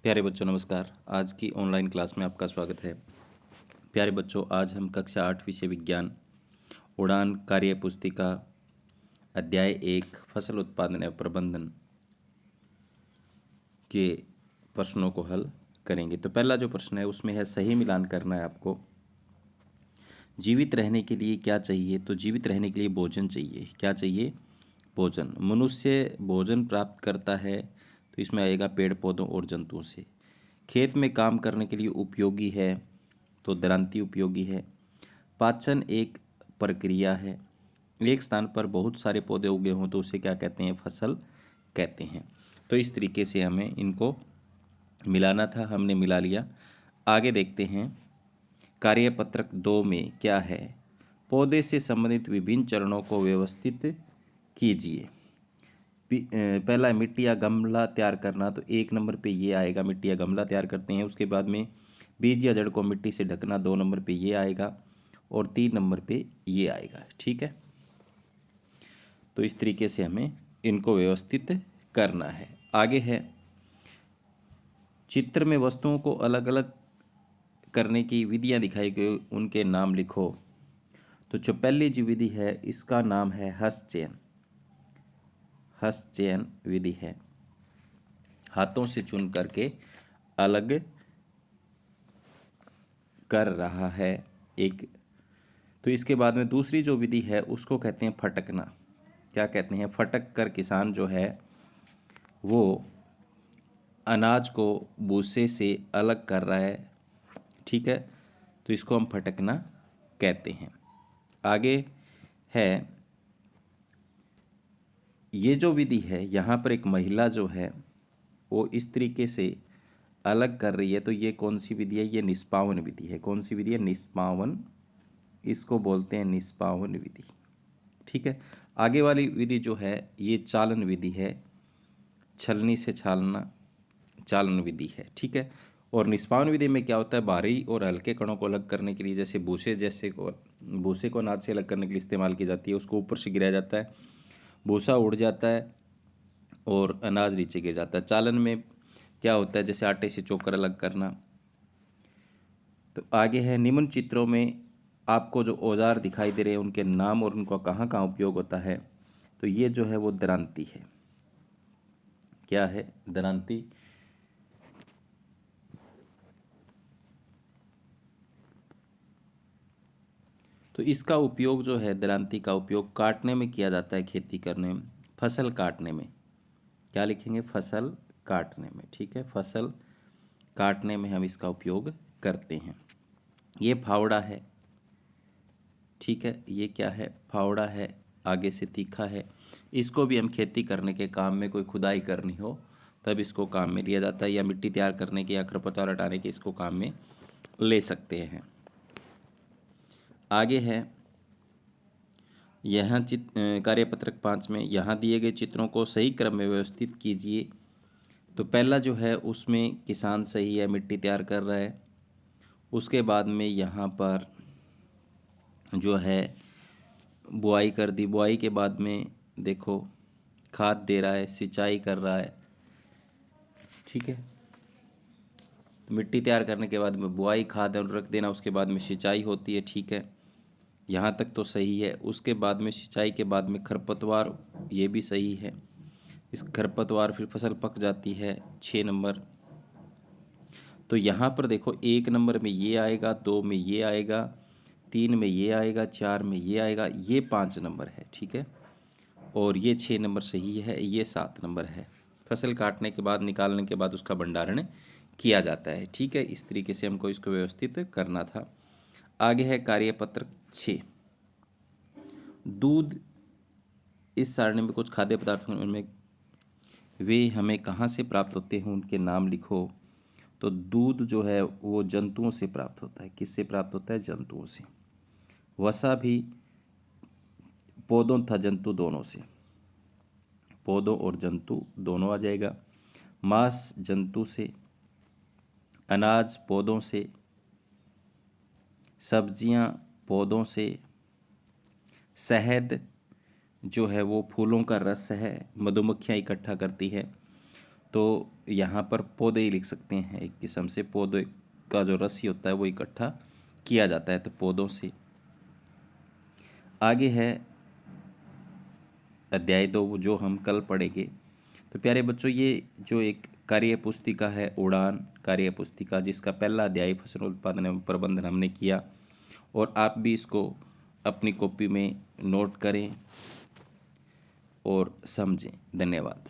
प्यारे बच्चों नमस्कार। आज की ऑनलाइन क्लास में आपका स्वागत है। प्यारे बच्चों, आज हम कक्षा 8 विषय विज्ञान उड़ान कार्य पुस्तिका अध्याय 1 फसल उत्पादन एवं प्रबंधन के प्रश्नों को हल करेंगे। तो पहला जो प्रश्न है उसमें है सही मिलान करना है आपको। जीवित रहने के लिए क्या चाहिए? तो जीवित रहने के लिए भोजन चाहिए। क्या चाहिए? भोजन। मनुष्य भोजन प्राप्त करता है तो इसमें आएगा पेड़ पौधों और जंतुओं से। खेत में काम करने के लिए उपयोगी है तो दरांती उपयोगी है। पाचन एक प्रक्रिया है। एक स्थान पर बहुत सारे पौधे उगे हों तो उसे क्या कहते हैं? फसल कहते हैं। तो इस तरीके से हमें इनको मिलाना था, हमने मिला लिया। आगे देखते हैं कार्यपत्रक 2 में क्या है। पौधे से संबंधित विभिन्न चरणों को व्यवस्थित कीजिए। पहला है मिट्टी या गमला तैयार करना, तो 1 नंबर पे ये आएगा, मिट्टी या गमला तैयार करते हैं। उसके बाद में बीज या जड़ को मिट्टी से ढकना, 2 नंबर पे ये आएगा और 3 नंबर पे ये आएगा। ठीक है, तो इस तरीके से हमें इनको व्यवस्थित करना है। आगे है चित्र में वस्तुओं को अलग अलग करने की विधियां दिखाई गई, उनके नाम लिखो। तो जो पहली जो विधि है इसका नाम है हस्तचयन। हस्तचयन विधि है, हाथों से चुन करके अलग कर रहा है एक। तो इसके बाद में दूसरी जो विधि है उसको कहते हैं फटकना। क्या कहते हैं? फटक कर किसान जो है वो अनाज को भूसे से अलग कर रहा है। ठीक है, तो इसको हम फटकना कहते हैं। आगे है ये जो विधि है, यहाँ पर एक महिला जो है वो इस तरीके से अलग कर रही है, तो ये कौन सी विधि है? ये निष्पावन विधि है। कौन सी विधि है? निष्पावन, इसको बोलते हैं निष्पावन विधि। ठीक है, आगे वाली विधि जो है ये चालन विधि है। छलनी से छालना चालन विधि है। ठीक है, और निष्पावन विधि में क्या होता है? भारी और हल्के कणों को अलग करने के लिए, जैसे भूसे को अनाज से अलग करने के लिए इस्तेमाल की जाती है। उसको ऊपर से गिराया जाता है, भूसा उड़ जाता है और अनाज नीचे गिर जाता है। चालन में क्या होता है? जैसे आटे से चोकर अलग करना। तो आगे है निम्न चित्रों में आपको जो औजार दिखाई दे रहे हैं उनके नाम और उनका कहाँ कहाँ उपयोग होता है। तो ये जो है वो दरांती है। क्या है? दरांती। तो इसका उपयोग जो है, दरांती का उपयोग काटने में किया जाता है, खेती करने में, फसल काटने में। क्या लिखेंगे? फसल काटने में। ठीक है, फसल काटने में हम इसका उपयोग करते हैं। ये फावड़ा है। ठीक है, ये क्या है? फावड़ा है, आगे से तीखा है। इसको भी हम खेती करने के काम में, कोई खुदाई करनी हो तब इसको काम में लिया जाता है, या मिट्टी तैयार करने के या खरपतवार हटाने के इसको काम में ले सकते हैं। आगे है यहाँ कार्यपत्रक 5 में यहाँ दिए गए चित्रों को सही क्रम में व्यवस्थित कीजिए। तो पहला जो है उसमें किसान सही है, मिट्टी तैयार कर रहा है। उसके बाद में यहाँ पर जो है बुआई कर दी, बुआई के बाद में देखो खाद दे रहा है, सिंचाई कर रहा है। ठीक है, तो मिट्टी तैयार करने के बाद में बुआई, खाद और रख देना, उसके बाद में सिंचाई होती है। ठीक है, यहाँ तक तो सही है। उसके बाद में सिंचाई के बाद में खरपतवार, ये भी सही है। इस खरपतवार फिर फसल पक जाती है, 6 नंबर। तो यहाँ पर देखो 1 नंबर में ये आएगा, 2 में ये आएगा, 3 में ये आएगा, 4 में ये आएगा, ये 5 नंबर है। ठीक है, और ये 6 नंबर सही है, ये 7 नंबर है। फसल काटने के बाद, निकालने के बाद उसका भंडारण किया जाता है। ठीक है, इस तरीके से हमको इसको व्यवस्थित करना था। आगे है कार्यपत्र 6, दूध। इस सारणी में कुछ खाद्य पदार्थ में वे हमें कहाँ से प्राप्त होते हैं, उनके नाम लिखो। तो दूध जो है वो जंतुओं से प्राप्त होता है। किससे प्राप्त होता है? जंतुओं से। वसा भी पौधों तथा जंतु दोनों से, पौधों और जंतु दोनों आ जाएगा। मांस जंतु से, अनाज पौधों से, सब्जियां पौधों से, शहद जो है वो फूलों का रस है, मधुमक्खियाँ इकट्ठा करती है। तो यहाँ पर पौधे ही लिख सकते हैं। एक किस्म से पौधे का जो रस ही होता है वो इकट्ठा किया जाता है, तो पौधों से। आगे है अध्याय 2 जो हम कल पढ़ेंगे। तो प्यारे बच्चों, ये जो एक कार्य पुस्तिका है उड़ान कार्य पुस्तिका, जिसका पहला अध्याय फसल उत्पादन एवं प्रबंधन हमने किया, और आप भी इसको अपनी कॉपी में नोट करें और समझें। धन्यवाद।